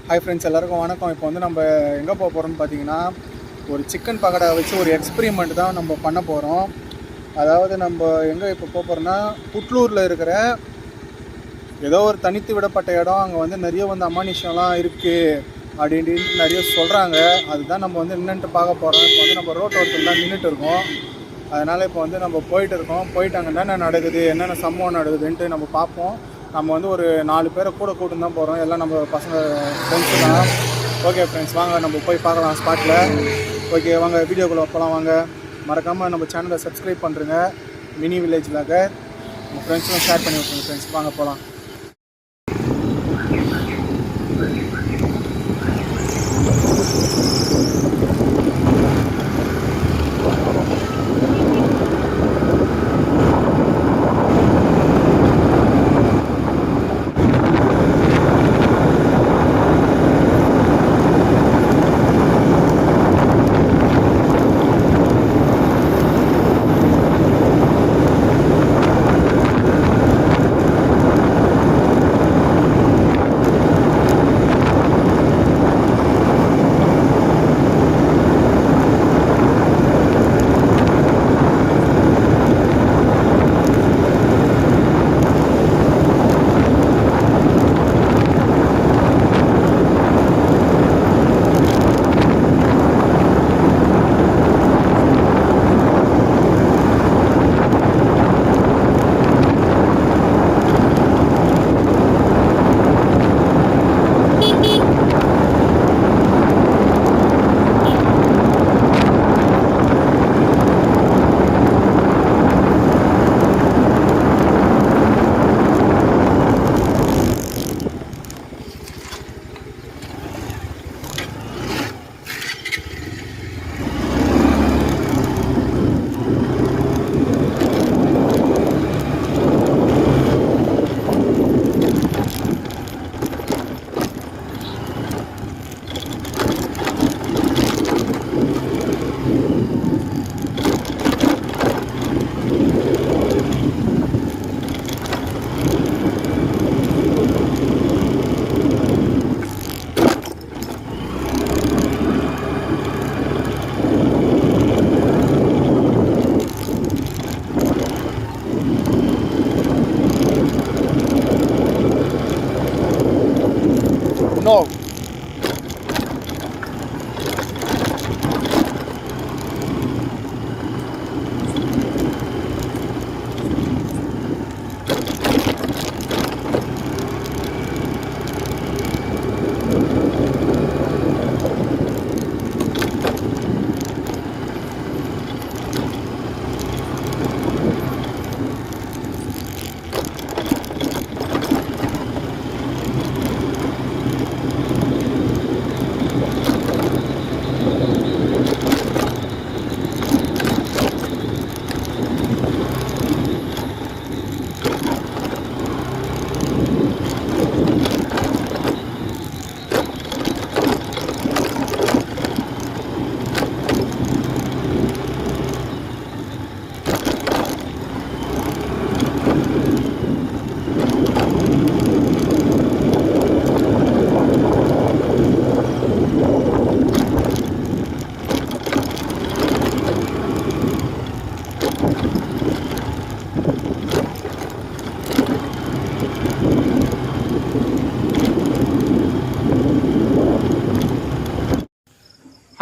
Hi friends, எல்லாருக்கும் வணக்கம். இப்போ வந்து நம்ம எங்கே போக போகிறோம்னு பார்த்தீங்கன்னா, ஒரு சிக்கன் பக்கோடா வச்சு ஒரு எக்ஸ்பெரிமெண்ட் தான் நம்ம பண்ண போகிறோம். அதாவது நம்ம எங்கே இப்போ போக போகிறோம்னா, புட்லூரில் இருக்கிற ஏதோ ஒரு தனித்து விடப்பட்ட இடம். அங்கே வந்து நிறைய வந்து அமானுஷம்லாம் இருக்குது அப்படின்ட்டு நிறைய சொல்கிறாங்க. அதுதான் நம்ம வந்து என்னென்ட்டு பார்க்க போகிறோம். இப்போ வந்து நம்ம ரோட் ஓரத்தில் தான் நின்றுட்டு இருக்கோம். அதனால் இப்போ வந்து நம்ம போயிட்டு இருக்கோம். போயிட்டு அங்கே என்னென்ன நடக்குது, என்னென்ன சம்பவம் நடக்குதுன்ட்டு நம்ம பார்ப்போம். நம்ம வந்து ஒரு 4 பேரை கூட கூட்டு தான் போகிறோம். எல்லாம் நம்ம பசங்க ஃப்ரெண்ட்ஸு தான். ஓகே ஃப்ரெண்ட்ஸ், வாங்க நம்ம போய் பார்க்கலாம் ஸ்பாட்டில். ஓகே வாங்க, வீடியோக்குள்ளே போகலாம் வாங்க. மறக்காமல் நம்ம சேனலை சப்ஸ்கிரைப் பண்ணுறேங்க. மினி வில்லேஜ் விலாக உங்கள் ஃப்ரெண்ட்ஸ்லாம் ஷேர் பண்ணி விட்ருங்க ஃப்ரெண்ட்ஸ். வாங்க போகலாம். No.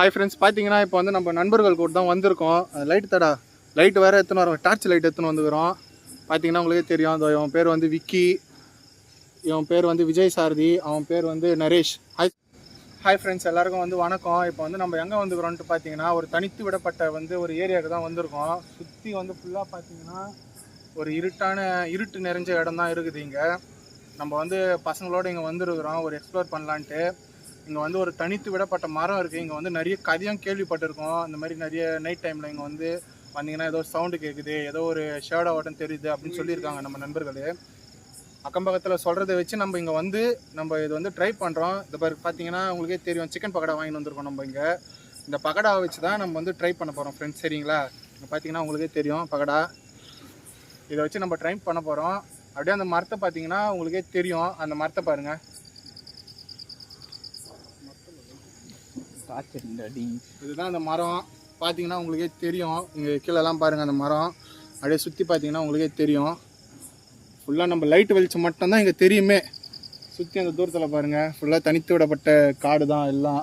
ஹாய் ஃப்ரெண்ட்ஸ், பார்த்தீங்கன்னா இப்போ வந்து நம்ம நண்பர்கள் கூட தான் வந்திருக்கோம். லைட் வேறு எடுத்துன்னு வரோம். டார்ச் லைட் எடுத்துன்னு வந்துக்கிறோம். பார்த்தீங்கன்னா உங்களுக்கே தெரியும். அந்த இவன் பேர் வந்து விக்கி, இவன் பேர் வந்து விஜய் சாரதி, அவன் பேர் வந்து நரேஷ். ஹாய் ஃப்ரெண்ட்ஸ், எல்லாருக்கும் வந்து வணக்கம். இப்போ வந்து நம்ம எங்கே வந்துக்கிறோன்ட்டு பார்த்தீங்கன்னா, ஒரு தனித்து விடப்பட்ட வந்து ஒரு ஏரியாவுக்கு தான் வந்திருக்கோம். சுற்றி வந்து ஃபுல்லாக பார்த்தீங்கன்னா ஒரு இருட்டு நிறைஞ்ச இடம் தான் இருக்குது. இங்கே நம்ம வந்து பசங்களோடு இங்கே வந்துருக்குறோம் ஒரு எக்ஸ்ப்ளோர் பண்ணலான்ட்டு. இங்கே வந்து ஒரு தனித்து விடப்பட்ட மரம் இருக்குது. இங்கே வந்து நிறைய கதையும் கேள்விப்பட்டிருக்கோம். இந்த மாதிரி நிறைய நைட் டைமில் இங்கே வந்து வந்தீங்கன்னா ஏதோ சவுண்டு கேட்குது, ஏதோ ஒரு ஷேடோ ஓட்டம் தெரியுது அப்படின்னு சொல்லியிருக்காங்க நம்ம நண்பர்கள். அக்கம் பக்கத்தில் சொல்கிறத வச்சு நம்ம இங்கே வந்து நம்ம இது வந்து ட்ரை பண்ணுறோம். இந்த மாதிரி பார்த்தீங்கன்னா உங்களுக்கே தெரியும், சிக்கன் பக்கோடா வாங்கிட்டு வந்திருக்கோம் நம்ம இங்கே. இந்த பக்கோடாவை வச்சு தான் நம்ம வந்து ட்ரை பண்ண போகிறோம் ஃப்ரெண்ட்ஸ், சரிங்களா? இங்கே பார்த்தீங்கன்னா உங்களுக்கே தெரியும் பக்கோடா, இதை வச்சு நம்ம ட்ரை பண்ண போகிறோம். அப்படியே அந்த மரத்தை பார்த்தீங்கன்னா உங்களுக்கே தெரியும், அந்த மரத்தை பாருங்கள். இதுதான் அந்த மரம். பார்த்தீங்கன்னா உங்களுக்கே தெரியும். இங்கே கீழெல்லாம் பாருங்கள் அந்த மரம் அப்படியே சுற்றி பார்த்தீங்கன்னா உங்களுக்கே தெரியும். ஃபுல்லாக நம்ம லைட் வெளிச்சம் மட்டும்தான் இங்கே தெரியுமே. சுற்றி அந்த தூரத்தில் பாருங்கள் ஃபுல்லாக தனித்து விடப்பட்ட காடு தான் எல்லாம்.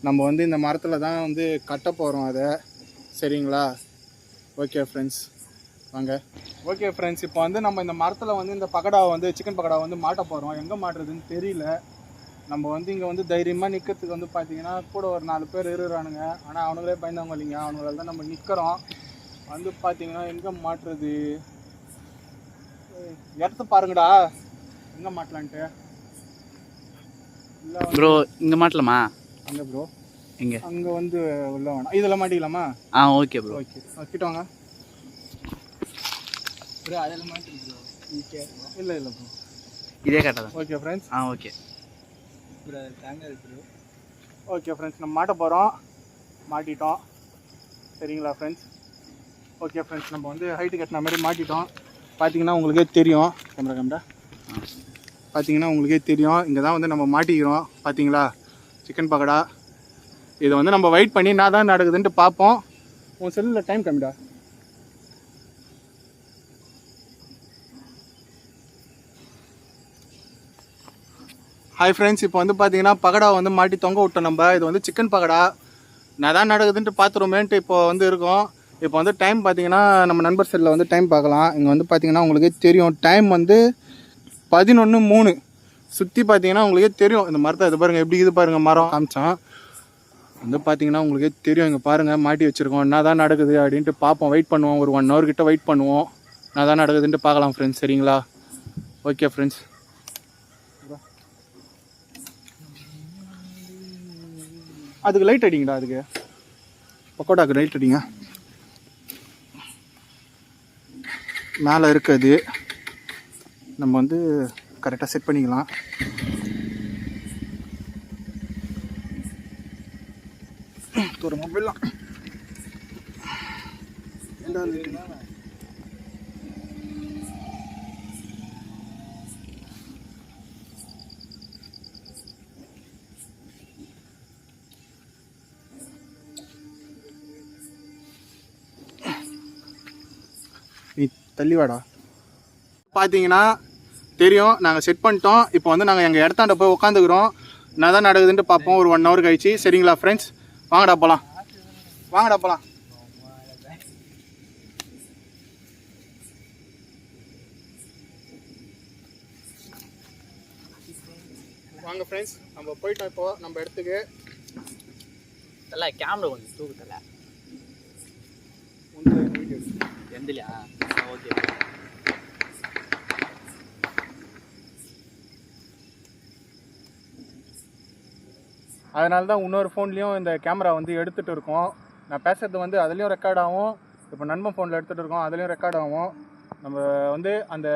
நம்ம வந்து இந்த மரத்தில் தான் வந்து கட்ட போகிறோம் அதை. சரிங்களா? ஓகே ஃப்ரெண்ட்ஸ் வாங்க. ஓகே ஃப்ரெண்ட்ஸ், இப்போ வந்து நம்ம இந்த மரத்தில் வந்து இந்த பகடாவை வந்து சிக்கன் பகடாவை வந்து மாட்ட போகிறோம். எங்கே மாட்டுறதுன்னு தெரியல. நம்ம வந்து இங்கே வந்து தைரியமாக நிற்கிறதுக்கு வந்து பார்த்தீங்கன்னா கூட ஒரு 4 பேர் இருக்கிறானுங்க. ஆனால் அவனுங்களே பயந்தவங்க இல்லைங்க. அவங்களால தான் நம்ம நிற்கிறோம். வந்து பார்த்தீங்கன்னா எங்கே மாட்டுறது இடத்த பாருங்கடா, எங்கே மாட்டலான்ட்டு. இல்லை ப்ரோ இங்கே மாட்டலாமா? அங்கே ப்ரோ இங்கே அங்கே வந்து உள்ள வேணாம். இதெல்லாம் மாட்டிக்கலாமா? Okay bro. ஓகே கிட்ட வாங்க ப்ரோ. அதெல்லாம் மாட்டி ப்ரோ. இல்லை ப்ரோ இதே கரெக்டாக தான். Okay friends. ஓகே ப்ரோ தேங்காய் ப்ரோ. ஓகே ஃப்ரெண்ட்ஸ், நம்ம மாட்ட போகிறோம். மாட்டிட்டோம். சரிங்களா ஃப்ரெண்ட்ஸ்? ஓகே ஃப்ரெண்ட்ஸ், நம்ம வந்து ஹைட்டு கட்டின மாதிரி மாட்டிட்டோம். பார்த்தீங்கன்னா உங்களுக்கே தெரியும். கேமரா பார்த்தீங்கன்னா உங்களுக்கே தெரியும். இங்கே தான் வந்து நம்ம மாட்டிக்கிறோம். பார்த்தீங்களா சிக்கன் பக்கோடா. இதை வந்து நம்ம வெயிட் பண்ணி நான் தான் நடக்குதுன்ட்டு பார்ப்போம். உன் செல்லில் டைம் கம்மிடா. ஹாய் ஃப்ரெண்ட்ஸ், இப்போ வந்து பார்த்தீங்கன்னா பகடா வந்து மாட்டி தொங்க விட்டோம் நம்ம. இது வந்து சிக்கன் பகடா. நான் தான் நடக்குதுன்ட்டு பார்த்துருமேன்ட்டு இப்போ வந்து இருக்கோம். இப்போ வந்து டைம் பார்த்தீங்கன்னா நம்ம நண்பர் செல்லில் வந்து டைம் பார்க்கலாம். இங்கே வந்து பார்த்தீங்கன்னா உங்களுக்கே தெரியும் டைம் வந்து 11:03. சுற்றி பார்த்தீங்கன்னா உங்களுக்கே தெரியும் இந்த மரத்தை. இது பாருங்கள் எப்படி இது பாருங்கள் மரம் காமிச்சான். வந்து பார்த்தீங்கன்னா உங்களுக்கே தெரியும். இங்கே பாருங்கள் மாட்டி வச்சுருக்கோம். என்ன தான் நடக்குது அப்படின்ட்டு பார்ப்போம். வெயிட் பண்ணுவோம். ஒரு 1 hour கிட்ட வெயிட் பண்ணுவோம். என்ன தான் நடக்குதுன்ட்டு பார்க்கலாம் ஃப்ரெண்ட்ஸ். சரிங்களா? Okay friends. அதுக்கு லைட் அடிங்கடா. அதுக்கு பக்கோடாக்கு லைட் அடிங்க. மேலே இருக்குது. நம்ம வந்து கரெக்டாக செட் பண்ணிக்கலாம். தூரமாக போயிடலாம். நீ தள்ளி வாடா. பார்த்தீங்கன்னா தெரியும் நாங்கள் செட் பண்ணிட்டோம். இப்போ வந்து நாங்கள் எங்கள் இடத்தாண்ட போய் உட்காந்துக்கிறோம். என்ன தான் நடக்குதுன்ட்டு பார்ப்போம் ஒரு 1 hour கழிச்சு. சரிங்களா ஃப்ரெண்ட்ஸ்? வாங்கடா போகலாம். வாங்கடா போகலாம். வாங்க ஃப்ரெண்ட்ஸ், நம்ம போயிட்டோம். இப்போ நம்ம இடத்துக்கு தல கேமரா கொஞ்சம் தூக்கு தல. எந்திலையா? ஓகே. அதனால தான் இன்னொரு ஃபோன்லேயும் இந்த கேமரா வந்து எடுத்துகிட்டு இருக்கோம். நான் பேசுகிறது வந்து அதுலேயும் ரெக்கார்ட் ஆகும். இப்போ நண்பன் ஃபோனில் எடுத்துகிட்டு இருக்கோம், அதுலேயும் ரெக்கார்ட் ஆகும். நம்ம வந்து அந்த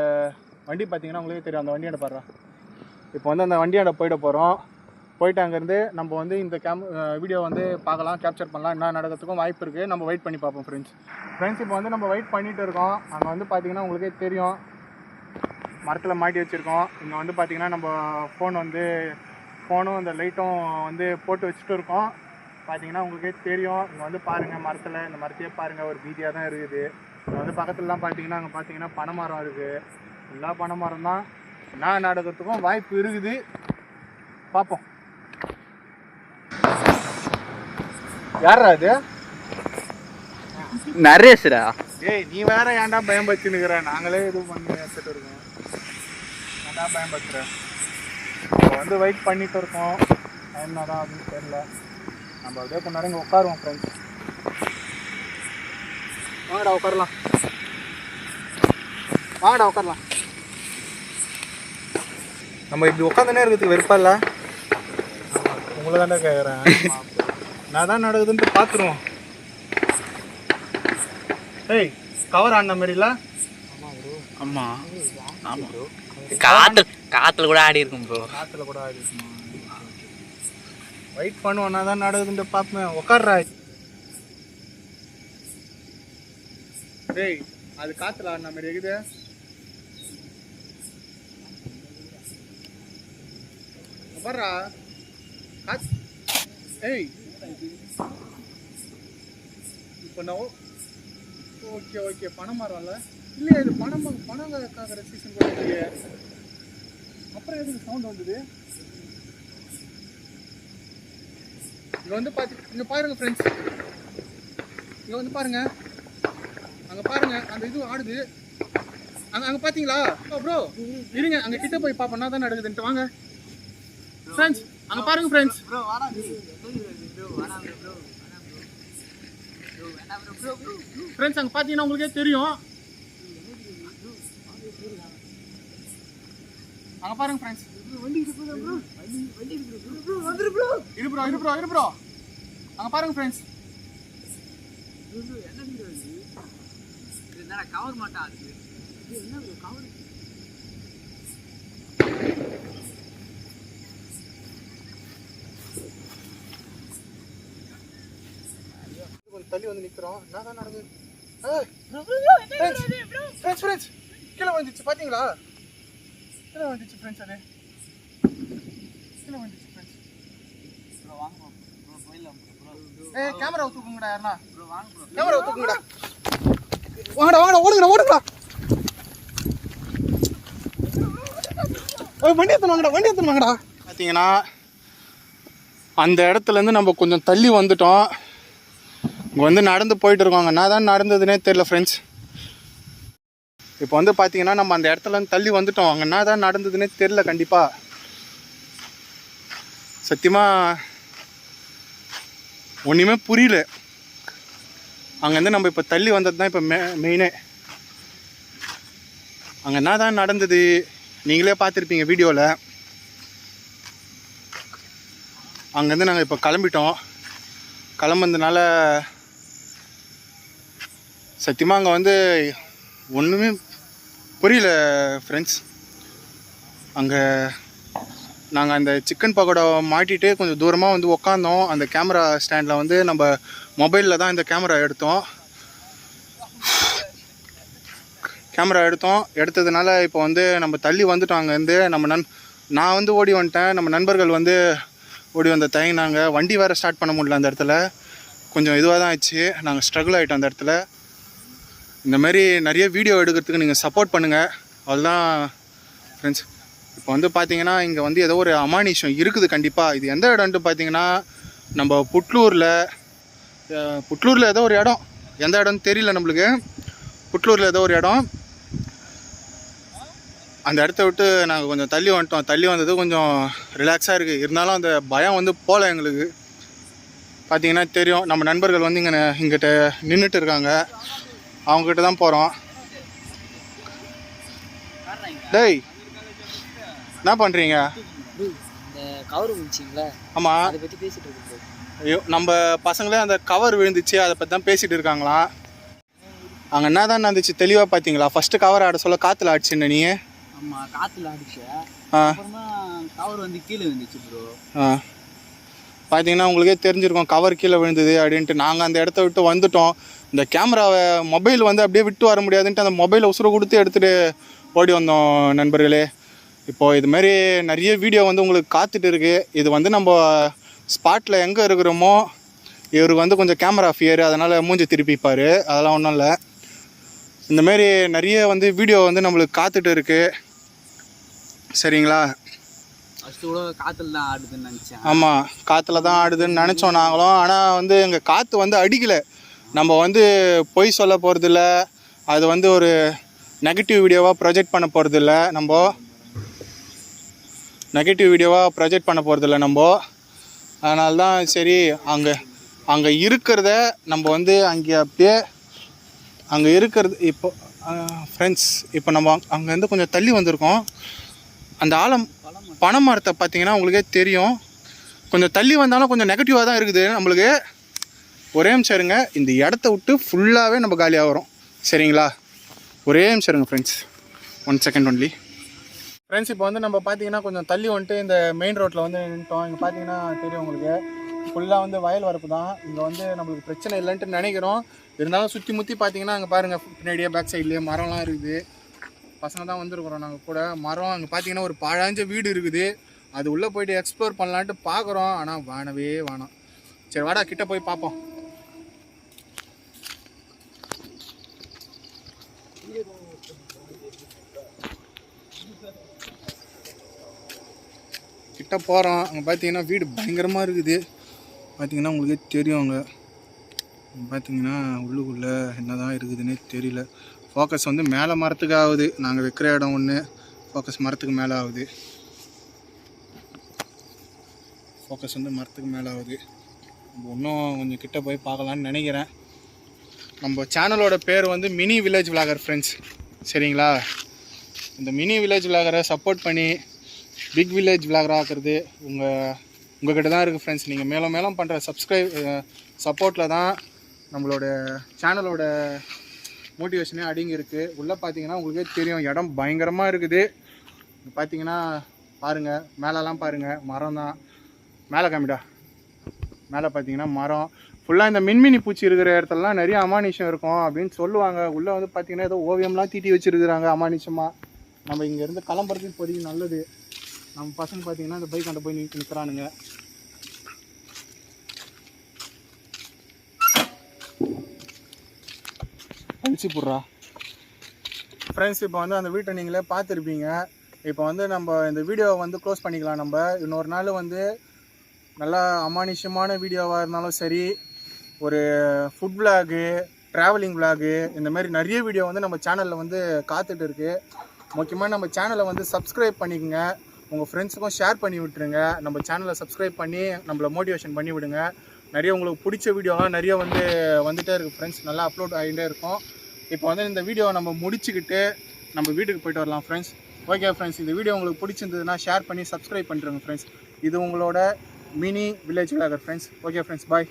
வண்டி பார்த்திங்கன்னா உங்களுக்கே தெரியும். அந்த வண்டியாண்ட பாடுறா. இப்போ வந்து அந்த வண்டியாண்ட போயிட போகிறோம். போயிட்டு அங்கேருந்து நம்ம வந்து இந்த வீடியோ வந்து பார்க்கலாம், கேப்சர் பண்ணலாம். என்ன நடக்கிறதுக்கும் வாய்ப்பு இருக்குது. நம்ம வெயிட் பண்ணி பார்ப்போம் ஃப்ரெண்ட்ஸ். இப்போ வந்து நம்ம வெயிட் பண்ணிகிட்டு இருக்கோம். அங்கே வந்து பார்த்திங்கன்னா உங்களுக்கே தெரியும் மரத்தில் மாட்டி வச்சுருக்கோம். இங்கே வந்து பார்த்திங்கன்னா நம்ம ஃபோனும் அந்த லைட்டும் வந்து போட்டு வச்சுட்டு இருக்கோம். பார்த்தீங்கன்னா உங்களுக்கே தெரியும். இங்கே வந்து பாருங்கள் மரத்தில், இந்த மரத்தையே பாருங்கள் ஒரு பீதியாக தான் இருக்குது. இங்கே வந்து பக்கத்துலலாம் பார்த்தீங்கன்னா அங்கே பார்த்தீங்கன்னா பனை மரம் இருக்குது. எல்லா பனை மரம் தான். என்ன நடக்கிறதுக்கும் வாய்ப்பு இருக்குது. பார்ப்போம். யாரா அது? நரேஷ்ரா. ஏய் நீ வேற ஏன்டா பயம் பச்சுன்னுக்கிற? நாங்களே இது பண்ணி எடுத்துகிட்டு இருக்கோம். ஏன்டா பயம் பச்சுற? இப்போ வந்து வெயிட் பண்ணிட்டு இருக்கோம். டைம் தான் அப்படின்னு தெரியல. நம்ம அப்படியே கொஞ்ச நேரம் இங்கே உட்காருவோம் ஃப்ரெண்ட்ஸ். வாங்கடா உட்காரலாம். வாங்கடா உட்காரலாம். நம்ம இப்படி உட்காந்துனே இருக்கிறதுக்கு வெறுப்பா இல்லை? உங்களை தானே கேட்குறேன். நான் தான் நடக்குதுன்ட்டு பார்த்துருவோம். ஏய் கவர் ஆன மாதிரில? ஆமாம் ஆமாம் ப்ரோ. காற்றுல கூட ஆடி இருக்கும் ப்ரோ. காற்றுல கூட ஆடி இருக்குமா? வெயிட் பண்ணுவோம். நான் தான் நடக்குதுன்ட்டு பார்ப்பேன். உட்கார்றா. டேய் அது காற்றுல ஆடின மாதிரி இருக்குது. உட்கார்றா. ஏய் இப்போ நான் ஓகே ஓகே பணம் மரம்ல இல்லையா? இது பணம் காக்கிற சீசன் கூட இல்லையே. அப்புறம் எதுக்கு சவுண்ட் வந்தது? இங்கே வந்து இங்கே பாருங்க ஃப்ரெண்ட்ஸ், இங்கே வந்து பாருங்க, அங்கே பாருங்க அந்த இது ஆடுது. அங்கே பார்த்தீங்களா ப்ரோ? இருங்க அங்கே கிட்ட போய் பார்ப்போம் என்ன தான் நடக்குதுன்ட்டு. வாங்க ஃப்ரெண்ட்ஸ், அங்கே பாருங்க ஃப்ரெண்ட்ஸ். ஃப்ரெண்ட்ஸ் அங்கே பார்த்தீங்கன்னா உங்களுக்கே தெரியும். அங்கே பாருங்க ஃப்ரெண்ட்ஸ், இரு ப்ரோ அங்கே பாருங்க ஃப்ரெண்ட்ஸ். கவர் மாட்டா என்ன கவர் கொஞ்சம் தள்ளி வந்து நிற்கிறோம். என்ன தான் நடக்குது? ஃப்ரெண்ட்ஸ் கீழே வந்துச்சு பார்த்தீங்களா? கீழே வந்துச்சு ஃப்ரெண்ட்ஸ், அது கீழே வந்துச்சு ஃப்ரெண்ட்ஸ். கேமரா தூக்குங்கடா, யாருண்ணா கேமரா தூக்குங்கடா. வாங்கடா ஓடுங்கடா. வண்டி எடுத்துன்னு வாங்கடா. பார்த்தீங்கன்னா அந்த இடத்துலேருந்து நம்ம கொஞ்சம் தள்ளி வந்துட்டோம். இங்கே வந்து நடந்து போயிட்டு இருக்கோங்க. என்ன தான் நடந்ததுன்னே தெரியல ஃப்ரெண்ட்ஸ். இப்போ வந்து பார்த்தீங்கன்னா நம்ம அந்த இடத்துலேருந்து தள்ளி வந்துட்டோம். அங்கே என்ன தான் நடந்ததுன்னே தெரியல. கண்டிப்பாக சத்தியமாக ஒன்றுமே புரியல. அங்கேருந்து நம்ம இப்போ தள்ளி வந்தது தான் இப்போ மெயினே. அங்கே என்ன தான் நடந்தது நீங்களே பார்த்துருப்பீங்க வீடியோவில். அங்கேருந்து நாங்கள் இப்போ கிளம்பிட்டோம். கிளம்புனதுனால சத்தியமாக அங்கே வந்து ஒன்றுமே புரியல ஃப்ரெண்ட்ஸ். அங்கே நாங்கள் அந்த சிக்கன் பக்கோடா மாட்டிட்டு கொஞ்சம் தூரமாக வந்து உக்காந்தோம். அந்த கேமரா ஸ்டாண்டில் வந்து நம்ம மொபைலில் தான் இந்த கேமரா எடுத்ததுனால இப்போ வந்து நம்ம தள்ளி வந்துட்டோம். அங்கேருந்து நான் வந்து ஓடி வந்துட்டேன். நம்ம நண்பர்கள் வந்து ஓடி வந்த தயங்கினாங்க. வண்டி வேறு ஸ்டார்ட் பண்ண முடியல. அந்த இடத்துல கொஞ்சம் இதுவாக தான் ஆச்சு. நாங்கள் ஸ்ட்ரகிள் ஆகிட்டோம் அந்த இடத்துல. இந்தமாரி நிறைய வீடியோ எடுக்கிறதுக்கு நீங்கள் சப்போர்ட் பண்ணுங்கள். அவ்வளோதான் ஃப்ரெண்ட்ஸ். இப்போ வந்து பார்த்தீங்கன்னா இங்கே வந்து ஏதோ ஒரு அமானுஷம் இருக்குது கண்டிப்பாக. இது எந்த இடம்ட்டு பார்த்தீங்கன்னா நம்ம புட்லூரில் ஏதோ ஒரு இடம். எந்த இடம்னு தெரியல நம்மளுக்கு. புட்லூரில் ஏதோ ஒரு இடம். அந்த இடத்த விட்டு நாங்கள் கொஞ்சம் தள்ளி வந்துட்டோம். தள்ளி வந்தது கொஞ்சம் ரிலாக்ஸாக இருக்குது. இருந்தாலும் அந்த பயம் வந்து போகல எங்களுக்கு. பார்த்தீங்கன்னா தெரியும், நம்ம நண்பர்கள் வந்து இங்கிட்ட நின்றுட்டு இருக்காங்க. அவங்ககிட்ட தான் போகிறோம். டேய் என்ன பண்ணுறீங்க? ஆமாம், அதை பற்றி பேசிகிட்டு இருக்கோம். ஐயோ, நம்ம பசங்களே அந்த கவர் விழுந்துச்சு, அதை பற்றி தான் பேசிகிட்டு இருக்காங்களாம். அங்கே என்ன தான் நடந்துச்சு தெளிவாக பார்த்தீங்களா? ஃபஸ்ட்டு கவர் ஆட சொல்ல காற்றுல ஆடிச்சுன்னு நீ. ஆமாம், காற்றுல ஆடிச்சு. அப்புறமா கவர் வந்து கீழே விழுந்துச்சு ப்ரோ. பார்த்தீங்கன்னா உங்களுக்கே தெரிஞ்சிருக்கோம் கவர் கீழே விழுந்தது அப்படின்ட்டு. நாங்கள் அந்த இடத்த விட்டு வந்துட்டோம். இந்த கேமராவை மொபைல் வந்து அப்படியே விட்டு வர முடியாதுன்ட்டு அந்த மொபைலை உசுரை கொடுத்து எடுத்துகிட்டு ஓடி வந்தோம் நண்பர்களே. இப்போது இதுமாரி நிறைய வீடியோ வந்து உங்களுக்கு காத்துட்டு இருக்குது. இது வந்து நம்ம ஸ்பாட்டில் எங்கே இருக்கிறோமோ, இவருக்கு வந்து கொஞ்சம் கேமரா ஃபியர், அதனால் மூஞ்சி திருப்பிப்பார். அதெல்லாம் ஒன்றும் இல்லை. இந்தமாரி நிறைய வந்து வீடியோ வந்து நம்மளுக்கு காத்துட்டு இருக்குது. சரிங்களா? காற்றுல தான் ஆடுதுன்னு நினச்சேன். ஆமாம், காற்றுல தான் ஆடுதுன்னு நினச்சோம் நாங்களும். ஆனால் வந்து எங்கள் காற்று வந்து அடிக்கலை. நம்ம வந்து பொய் சொல்ல போகிறதில்ல, அது வந்து ஒரு நெகட்டிவ் வீடியோவாக ப்ரொஜெக்ட் பண்ண போகிறதில்ல. நம்ம அதனால தான் சரி அங்கே இருக்கிறத நம்ம வந்து அங்கே இருக்கிறது. இப்போ ஃப்ரெண்ட்ஸ், இப்போ நம்ம அங்கேருந்து கொஞ்சம் தள்ளி வந்திருக்கோம். அந்த பனை மரத்தை பார்த்தீங்கன்னா உங்களுக்கே தெரியும். கொஞ்சம் தள்ளி வந்தாலும் கொஞ்சம் நெகட்டிவாக தான் இருக்குது நம்மளுக்கு. ஒரே நிமிஷம் இருங்க, இந்த இடத்த விட்டு ஃபுல்லாகவே நம்ம காலியாக வரோம். சரிங்களா? ஒரே நிமிஷம் இருங்க ஃப்ரெண்ட்ஸ், 1 செகண்ட் ஒன்லி. ஃப்ரெண்ட்ஸ், இப்போ வந்து நம்ம பார்த்தீங்கன்னா கொஞ்சம் தள்ளி வந்துட்டு இந்த மெயின் ரோட்டில் வந்து நின்றுட்டோம். இங்கே பார்த்தீங்கன்னா தெரியும் உங்களுக்கு, ஃபுல்லாக வந்து வயல் வரப்பு தான். இங்கே வந்து நம்மளுக்கு பிரச்சனை இல்லைன்ட்டு நினைக்கிறோம். இருந்தாலும் சுற்றி முற்றி பார்த்தீங்கன்னா அங்கே பாருங்கள், பின்னாடியே பேக் சைட்லேயே மரம்லாம் இருக்குது. பசங்க தான் வந்துருக்குறோம் நாங்கள் கூட. மரம் அங்கே பார்த்தீங்கன்னா ஒரு பாழாஞ்ச வீடு இருக்குது. அது உள்ளே போய்ட்டு எக்ஸ்ப்ளோர் பண்ணலான்ட்டு பார்க்குறோம். ஆனால் வேணாம். சரி வாடா கிட்ட போய் பார்ப்போம். கிட்ட போகிறோம். அங்கே பார்த்தீங்கன்னா வீடு பயங்கரமாக இருக்குது. பார்த்தீங்கன்னா உங்களுக்கே தெரியும். அங்கே பார்த்தீங்கன்னா உள்ளுக்குள்ளே என்ன தான் இருக்குதுன்னே தெரியல. ஃபோக்கஸ் வந்து மேலே மரத்துக்கு ஆகுது. நாங்கள் வைக்கிற இடம் ஒன்று, ஃபோக்கஸ் மரத்துக்கு மேலே ஆகுது. ஃபோக்கஸ் வந்து மரத்துக்கு மேலே ஆகுது. நம்ம இன்னும் கொஞ்சம் கிட்ட போய் பார்க்கலான்னு நினைக்கிறேன். நம்ம சேனலோட பேர் வந்து மினி வில்லேஜ் விளாகர் ஃப்ரெண்ட்ஸ், சரிங்களா? இந்த மினி வில்லேஜ் விளாகரை சப்போர்ட் பண்ணி பிக் வில்லேஜ் விளாகராக ஆக்குறது உங்கள்கிட்ட தான் இருக்குது ஃப்ரெண்ட்ஸ். நீங்கள் மேலும் மேலும் பண்ணுற சப்போர்ட்டில் தான் நம்மளோட சேனலோட மோட்டிவேஷனே அடங்கி இருக்குது. உள்ளே பார்த்தீங்கன்னா உங்களுக்கே தெரியும், இடம் பயங்கரமாக இருக்குது. பார்த்தீங்கன்னா பாருங்கள், மேலெலாம் பாருங்கள், மரம் தான். மேலே காமிடா. மேலே பார்த்தீங்கன்னா மரம் ஃபுல்லாக இந்த மின்மினி பூச்சி இருக்கிற இடத்துலலாம் நிறைய அமானுஷம் இருக்கும் அப்படின்னு சொல்லுவாங்க. உள்ளே வந்து பார்த்தீங்கன்னா ஏதோ ஓவியம்லாம் தீட்டி வச்சுருக்குறாங்க அமானுஷமாக. நம்ம இங்கேருந்து கிளம்புறதுக்கு இப்போதைக்கு நல்லது. நம்ம பசங்க பார்த்தீங்கன்னா இந்த பைக் கொண்டு போய் நிற்கிறானுங்க. அழிச்சு போடுறா ஃப்ரெண்ட்ஸ். இப்போ வந்து அந்த வீட்டை நீங்களே பார்த்துருப்பீங்க. இப்போ வந்து நம்ம இந்த வீடியோவை வந்து க்ளோஸ் பண்ணிக்கலாம். நம்ம இன்னொரு நாள் வந்து நல்லா அமானுஷமான வீடியோவாக இருந்தாலும் சரி, ஒரு ஃபுட் விளாகு, ட்ராவலிங் விளாகு, இந்த மாதிரி நிறைய வீடியோ வந்து நம்ம சேனலில் வந்து காத்துட்டு இருக்குது. முக்கியமாக நம்ம சேனலை வந்து சப்ஸ்கிரைப் பண்ணிக்கோங்க. உங்கள் ஃப்ரெண்ட்ஸுக்கும் ஷேர் பண்ணி விட்டுருங்க. நம்ம சேனலை சப்ஸ்கிரைப் பண்ணி நம்மளை மோட்டிவேஷன் பண்ணி விடுங்க. நிறைய உங்களுக்கு பிடிச்ச வீடியோலாம் நிறைய வந்துகிட்டே இருக்குது ஃப்ரெண்ட்ஸ். நல்லா அப்லோட் ஆகிட்டே இருக்கும். இப்போ வந்து இந்த வீடியோவை நம்ம முடிச்சுக்கிட்டு நம்ம வீட்டுக்கு போய்ட்டு வரலாம் ஃப்ரெண்ட்ஸ். ஓகே ஃப்ரெண்ட்ஸ், இந்த வீடியோ உங்களுக்கு பிடிச்சிருந்ததுன்னா ஷேர் பண்ணி சப்ஸ்கிரைப் பண்ணிட்டுருங்க ஃப்ரெண்ட்ஸ். இது உங்களோட mini village vlogger friends. Okay friends, பாய்.